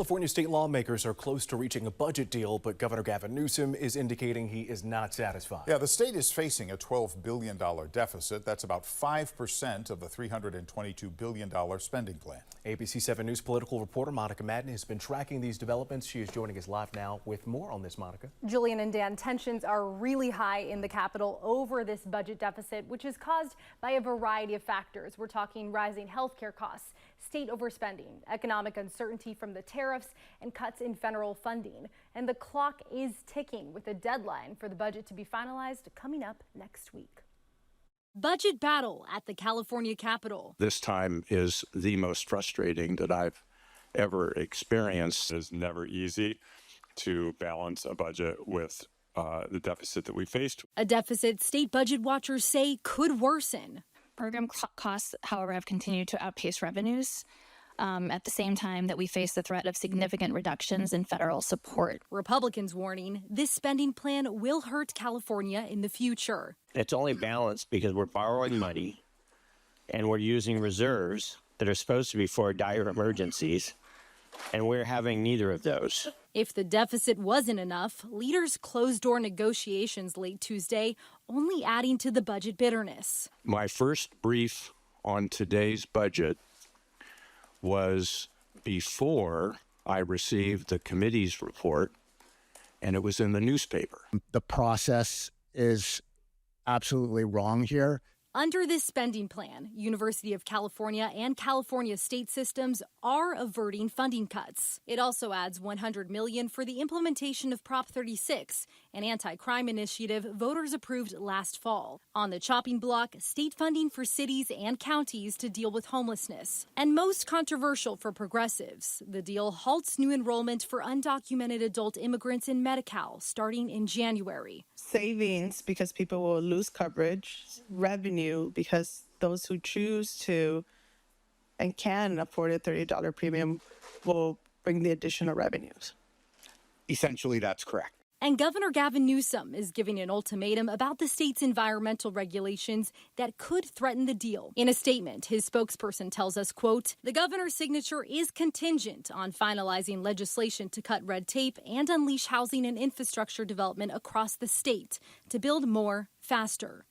California state lawmakers are close to reaching a budget deal, but Governor Gavin Newsom is indicating he is not satisfied. Yeah, the state is facing a $12 billion deficit. That's about 5% of the $322 billion spending plan. ABC 7 News political reporter Monica Madden has been tracking these developments. She is joining us live now with more on this, Monica. Julian and Dan, tensions are really high in the Capitol over this budget deficit, which is caused by a variety of factors. We're talking rising healthcare costs, state overspending, economic uncertainty from the tariffs, and cuts in federal funding. And the clock is ticking with a deadline for the budget to be finalized coming up next week. Budget battle at the California Capitol. This time is the most frustrating that I've ever experienced. It's never easy to balance a budget with the deficit that we faced. A deficit state budget watchers say could worsen. Program costs, however, have continued to outpace revenues at the same time that we face the threat of significant reductions in federal support. Republicans warning this spending plan will hurt California in the future. It's only balanced because we're borrowing money and we're using reserves that are supposed to be for dire emergencies, and we're having neither of those. If the deficit wasn't enough, leaders closed-door negotiations late Tuesday, only adding to the budget bitterness. My first brief on today's budget was before I received the committee's report, and it was in the newspaper. The process is absolutely wrong here. Under this spending plan, University of California and California state systems are averting funding cuts. It also adds $100 million for the implementation of Prop 36, an anti-crime initiative voters approved last fall. On the chopping block, state funding for cities and counties to deal with homelessness. And most controversial for progressives, the deal halts new enrollment for undocumented adult immigrants in Medi-Cal starting in January. Savings because people will lose coverage, revenue because those who choose to and can afford a $30 premium will bring the additional revenues. Essentially, that's correct. And Governor Gavin Newsom is giving an ultimatum about the state's environmental regulations that could threaten the deal. In a statement, his spokesperson tells us, quote, the governor's signature is contingent on finalizing legislation to cut red tape and unleash housing and infrastructure development across the state to build more faster.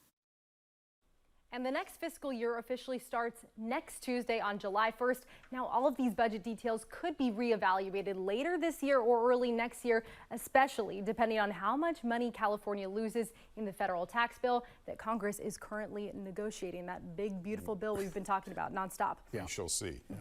And the next fiscal year officially starts next Tuesday on July 1st. Now, all of these budget details could be reevaluated later this year or early next year, especially depending on how much money California loses in the federal tax bill that Congress is currently negotiating. That big, beautiful bill we've been talking about nonstop. Yeah, we shall see. Yeah.